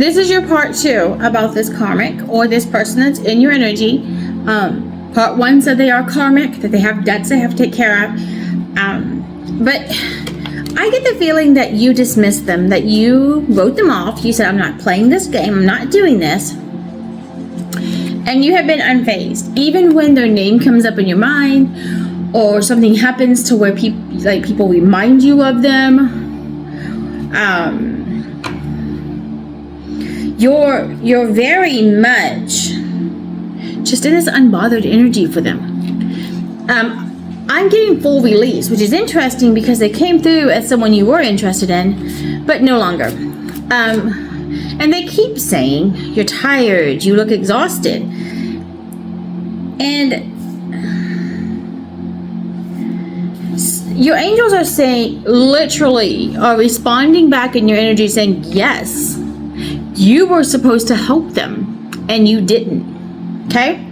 This is your part 2 about this karmic or this person that's in your energy. Part 1 said they are karmic, that they have debts they have to take care of. But I get the feeling that you dismissed them, that you wrote them off. You said, I'm not playing this game, I'm not doing this. And you have been unfazed. Even when their name comes up in your mind, or something happens to where people remind you of them, you're very much just in this unbothered energy for them. I'm getting full release, which is interesting because they came through as someone you were interested in, but no longer. And they keep saying, you're tired, you look exhausted. And your angels are saying, literally, are responding back in your energy saying, yes, you were supposed to help them and you didn't. Okay?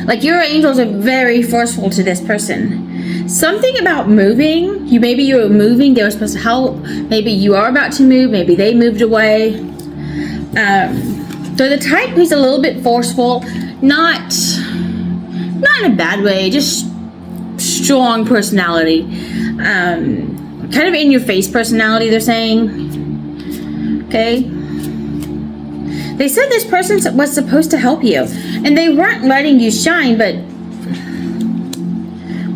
Like, your angels are very forceful to this person. Something about moving. Maybe you were moving, they were supposed to help. Maybe you are about to move, maybe they moved away. They're the type who's a little bit forceful, not in a bad way, just strong personality. Kind of in your face personality, they're saying. Okay? They said this person was supposed to help you, and they weren't letting you shine, but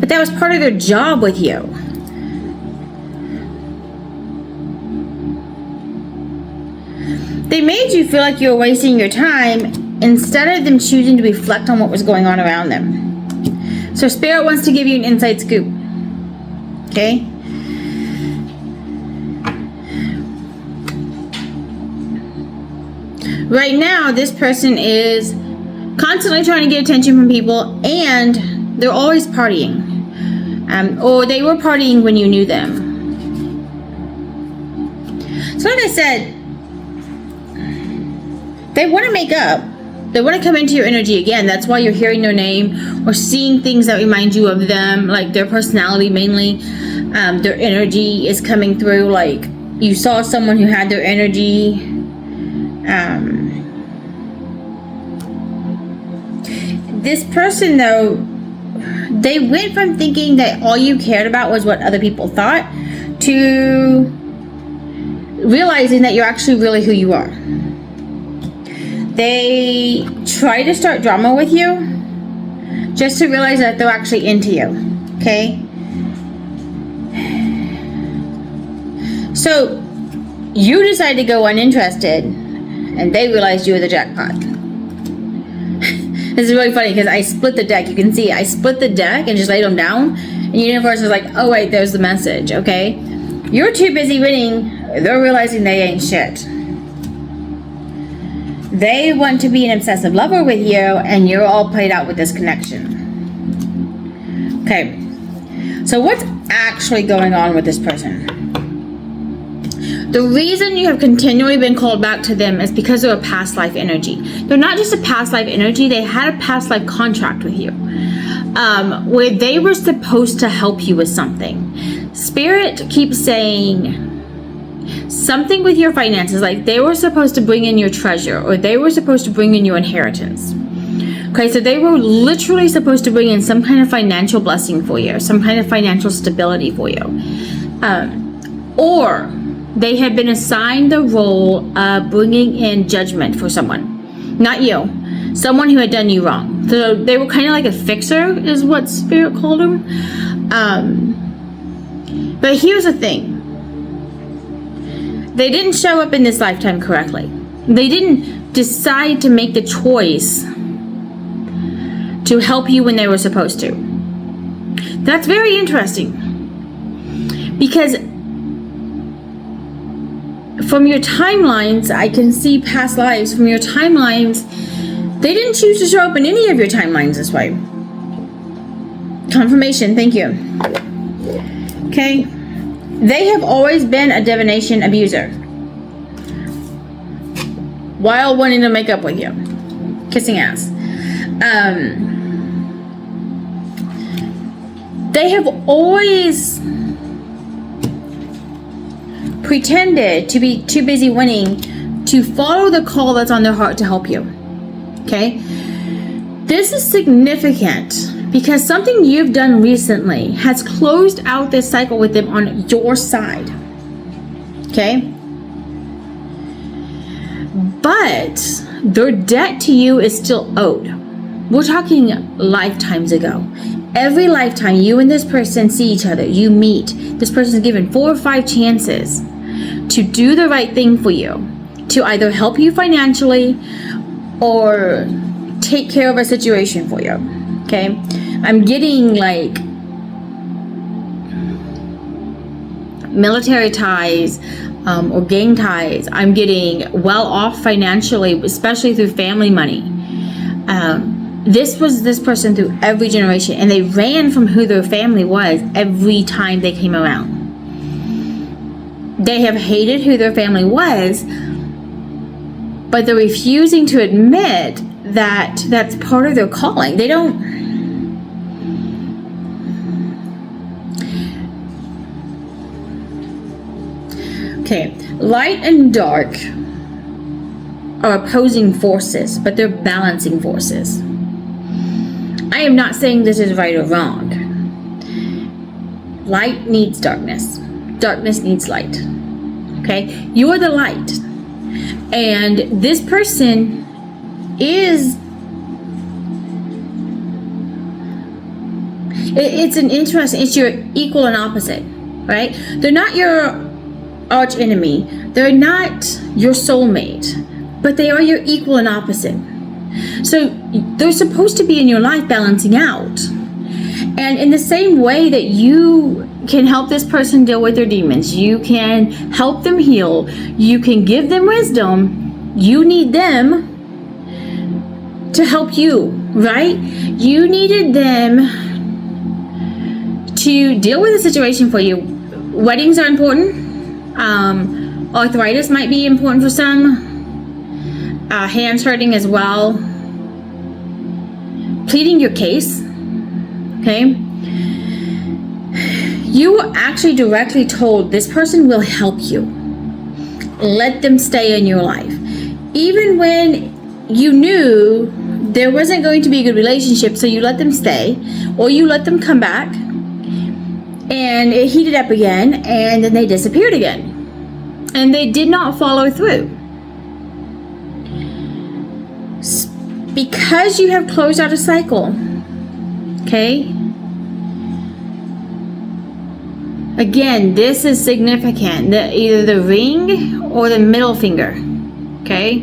that was part of their job with you. They made you feel like you were wasting your time instead of them choosing to reflect on what was going on around them. So Spirit wants to give you an inside scoop. Okay? Right now, this person is constantly trying to get attention from people, and they're always partying. Or they were partying when you knew them. So like I said, they want to make up. They want to come into your energy again. That's why you're hearing their name or seeing things that remind you of them, like their personality mainly. Their energy is coming through, like you saw someone who had their energy. This person, though, they went from thinking that all you cared about was what other people thought to realizing that you're actually really who you are. They try to start drama with you just to realize that they're actually into you. Okay? So you decide to go uninterested, and they realized you were the jackpot. This is really funny because I split the deck. You can see I split the deck and just laid them down. And the universe is like, oh wait, there's the message, okay? You're too busy winning. They're realizing they ain't shit. They want to be an obsessive lover with you, and you're all played out with this connection. Okay. So what's actually going on with this person? The reason you have continually been called back to them is because they're a past life energy. They're not just a past life energy, they had a past life contract with you. Where they were supposed to help you with something. Spirit keeps saying something with your finances, like they were supposed to bring in your treasure, or they were supposed to bring in your inheritance. Okay, so they were literally supposed to bring in some kind of financial blessing for you, some kind of financial stability for you. Or they had been assigned the role of bringing in judgment for someone. Not you. Someone who had done you wrong. So they were kind of like a fixer, is what Spirit called them. But here's the thing. They didn't show up in this lifetime correctly. They didn't decide to make the choice to help you when they were supposed to. That's very interesting. Because from your timelines, I can see past lives. From your timelines, they didn't choose to show up in any of your timelines this way. Confirmation, thank you. Okay. They have always been a divination abuser while wanting to make up with you. Kissing ass. They have always pretended to be too busy winning to follow the call that's on their heart to help you. Okay? This is significant because something you've done recently has closed out this cycle with them on your side. Okay? But their debt to you is still owed. We're talking lifetimes ago. Every lifetime you and this person see each other, you meet, this person's given 4 or 5 chances to do the right thing for you, to either help you financially or take care of a situation for you. Okay? I'm getting like military ties or gang ties. I'm getting well off financially, especially through family money. This was this person through every generation, and they ran from who their family was every time they came around. They have hated who their family was, but they're refusing to admit that that's part of their calling. They don't. Okay, light and dark are opposing forces, but they're balancing forces. I am not saying this is right or wrong. Light needs darkness. Darkness needs light. Okay? You are the light. And this person is... It's an interesting... It's your equal and opposite. Right? They're not your arch enemy. They're not your soulmate. But they are your equal and opposite. So they're supposed to be in your life balancing out. And in the same way that you can help this person deal with their demons, you can help them heal, you can give them wisdom, you need them to help you, right? You needed them to deal with the situation for you. Weddings are important. Arthritis might be important for some. Hands hurting as well. Pleading your case. Okay? You were actually directly told this person will help you. Let them stay in your life. Even when you knew there wasn't going to be a good relationship, so you let them stay, or you let them come back, and it heated up again, and then they disappeared again. And they did not follow through. Because you have closed out a cycle, okay? Again, this is significant. Either the ring or the middle finger, okay?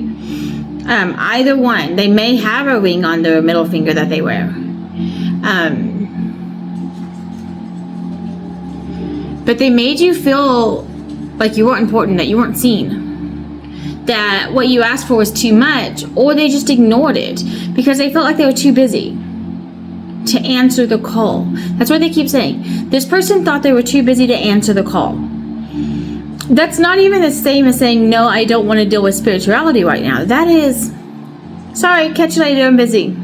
Either one. They may have a ring on their middle finger that they wear. But they made you feel like you weren't important, that you weren't seen. That what you asked for was too much, or they just ignored it because they felt like they were too busy to answer the call. That's what they keep saying. This person thought they were too busy to answer the call. That's not even the same as saying, no, I don't want to deal with spirituality right now. That is, sorry, catch you later, I'm busy.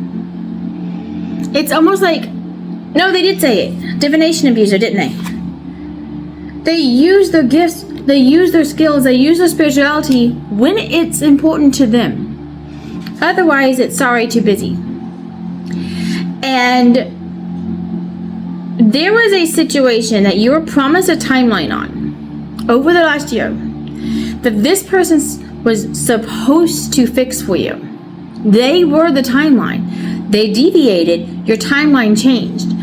It's almost like, no, they did say it. Divination abuser, didn't they? They use their gifts, they use their skills, they use their spirituality when it's important to them. Otherwise, it's sorry, too busy. And there was a situation that you were promised a timeline on over the last year that this person was supposed to fix for you. They were the timeline. They deviated, your timeline changed.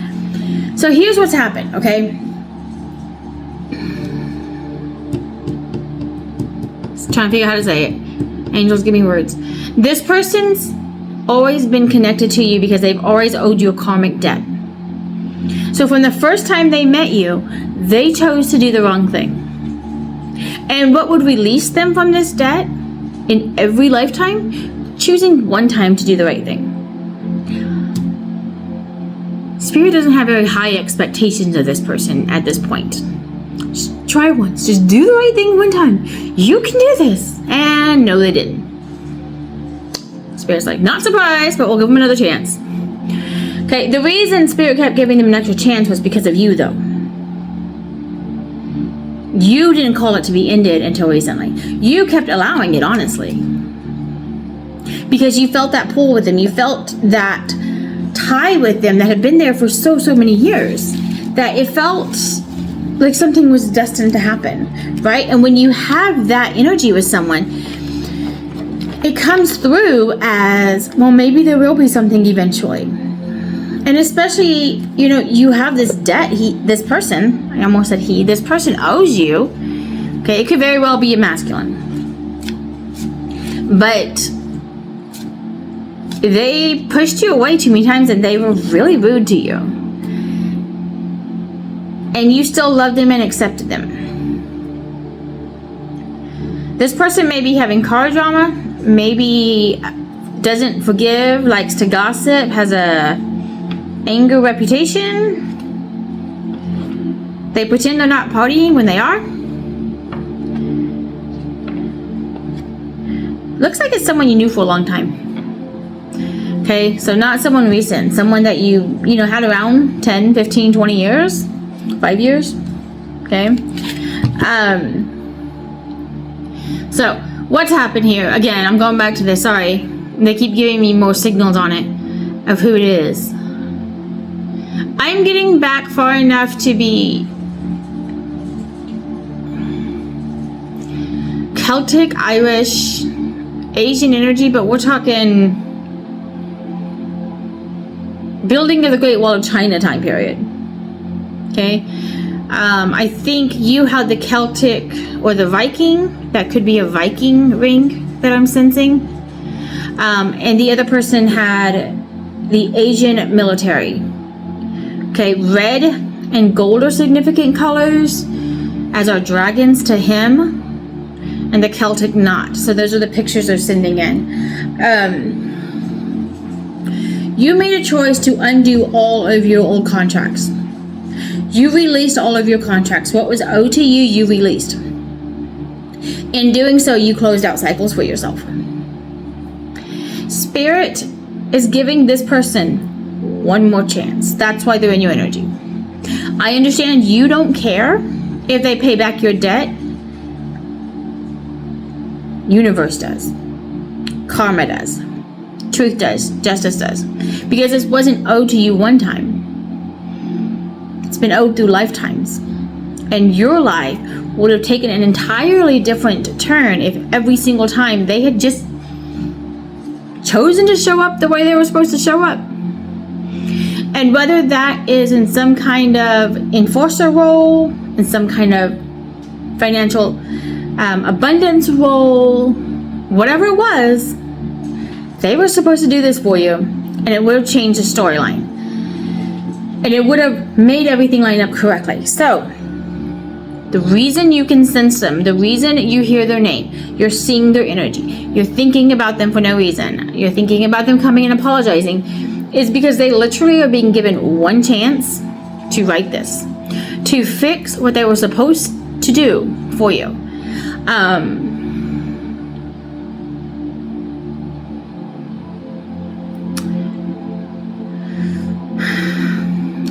So here's what's happened, okay? Trying to figure out how to say it. Angels, give me words. This person's always been connected to you because they've always owed you a karmic debt. So from the first time they met you, they chose to do the wrong thing. And what would release them from this debt in every lifetime? Choosing one time to do the right thing. Spirit doesn't have very high expectations of this person at this point. Just try once. Just do the right thing one time. You can do this. And no, they didn't. Spirit's like, not surprised, but we'll give them another chance. Okay, the reason Spirit kept giving them an extra chance was because of you, though. You didn't call it to be ended until recently. You kept allowing it, honestly, because you felt that pull with them. You felt that tie with them that had been there for so many years, that it felt like something was destined to happen, right? And when you have that energy with someone, it comes through as, well, maybe there will be something eventually. And especially, you know, you have this debt. This person, I almost said this person owes you. Okay, it could very well be a masculine. But they pushed you away too many times and they were really rude to you. And you still loved them and accepted them. This person may be having car drama, maybe doesn't forgive, likes to gossip, has a anger reputation. They pretend they're not partying when they are. Looks like it's someone you knew for a long time. Okay, so not someone recent, someone that you know, had around 10, 15, 20 years, 5 years. Okay. So what's happened here? Again, I'm going back to this. Sorry. They keep giving me more signals on it of who it is. I'm getting back far enough to be Celtic, Irish, Asian energy, but we're talking building of the Great Wall of China time period. Okay. I think you had the Celtic or the Viking. That could be a Viking ring that I'm sensing. And the other person had the Asian military. Okay, red and gold are significant colors, as are dragons to him, and the Celtic knot. So those are the pictures they're sending in. You made a choice to undo all of your old contracts. You released all of your contracts. What was owed to you, you released. In doing so, you closed out cycles for yourself. Spirit is giving this person one more chance. That's why they're in your energy. I understand you don't care if they pay back your debt. Universe does. Karma does. Truth does. Justice does. Because this wasn't owed to you one time. It's been owed through lifetimes. And your life would have taken an entirely different turn if every single time they had just chosen to show up the way they were supposed to show up. And whether that is in some kind of enforcer role, in some kind of financial abundance role, whatever it was, they were supposed to do this for you, and it would have changed the storyline. And it would have made everything line up correctly. So, the reason you can sense them, the reason you hear their name, you're seeing their energy, you're thinking about them for no reason, you're thinking about them coming and apologizing, is because they literally are being given one chance to right this, to fix what they were supposed to do for you.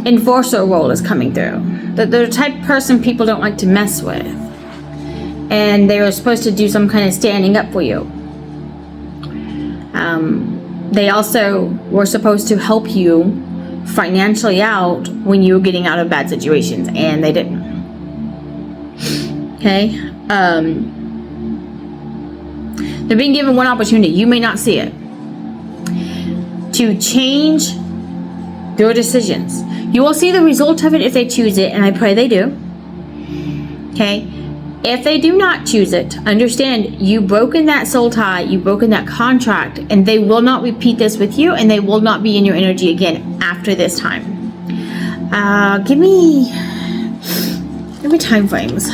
Enforcer role is coming through. They're the type of person people don't like to mess with. And they were supposed to do some kind of standing up for you. They also were supposed to help you financially out when you were getting out of bad situations, and they didn't. Okay? They're being given one opportunity. You may not see it. To change their decisions. You will see the result of it if they choose it, and I pray they do. Okay? If they do not choose it, understand you've broken that soul tie, you've broken that contract, and they will not repeat this with you, and they will not be in your energy again after this time. Give me time frames.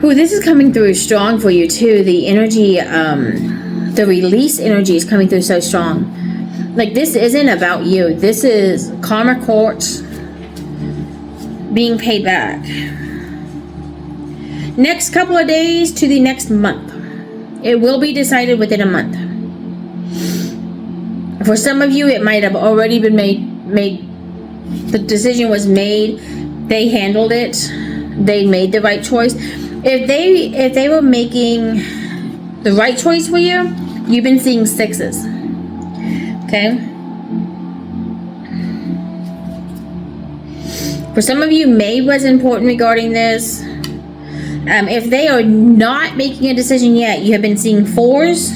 Ooh, this is coming through strong for you too. The energy, the release energy is coming through so strong. Like, this isn't about you. This is karma court being paid back. Next couple of days to the next month. It will be decided within a month. For some of you, it might have already been made The decision was made. They handled it. They made the right choice. If they were making the right choice for you, you've been seeing 6s. Okay? For some of you, May was important regarding this. If they are not making a decision yet, you have been seeing 4s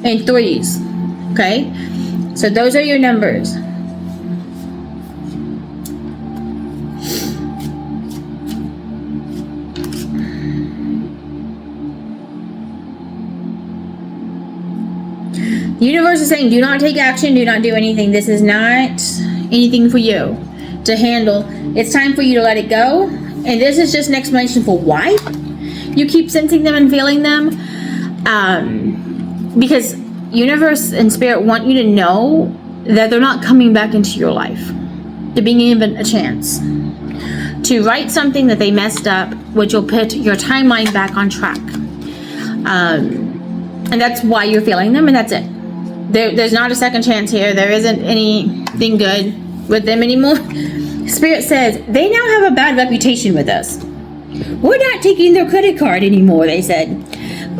and 3s. Okay? So those are your numbers. The universe is saying, do not take action, do not do anything. This is not anything for you to handle. It's time for you to let it go. And this is just an explanation for why you keep sensing them and feeling them. Because universe and spirit want you to know that they're not coming back into your life. They're being given a chance to write something that they messed up, which will put your timeline back on track. And that's why you're feeling them, and that's it. There's not a second chance here. There isn't anything good with them anymore. Spirit says, they now have a bad reputation with us. We're not taking their credit card anymore, they said.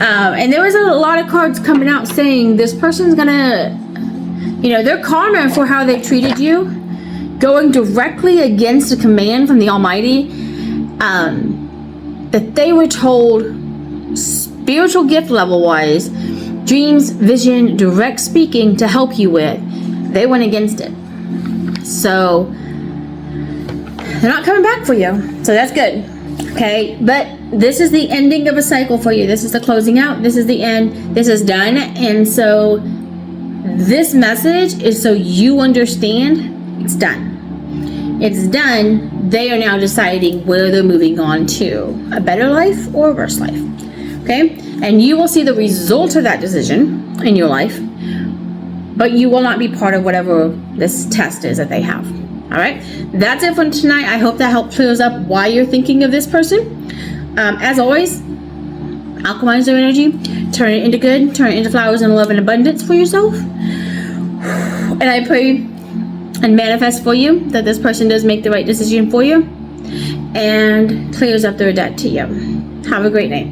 And there was a lot of cards coming out saying this person's gonna, their karma for how they treated you, going directly against a command from the Almighty, that they were told, spiritual gift level wise, dreams, vision, direct speaking to help you with, they went against it. So they're not coming back for you. So that's good. Okay, but this is the ending of a cycle for you. This is the closing out. This is the end. This is done. And so this message is so you understand it's done. It's done. They are now deciding where they're moving on to, a better life or a worse life. Okay, and you will see the result of that decision in your life, but you will not be part of whatever this test is that they have. All right, that's it for tonight. I hope that helped clears up why you're thinking of this person. As always, alchemize their energy, turn it into good, turn it into flowers and love and abundance for yourself. And I pray and manifest for you that this person does make the right decision for you and clears up their debt to you. Have a great night.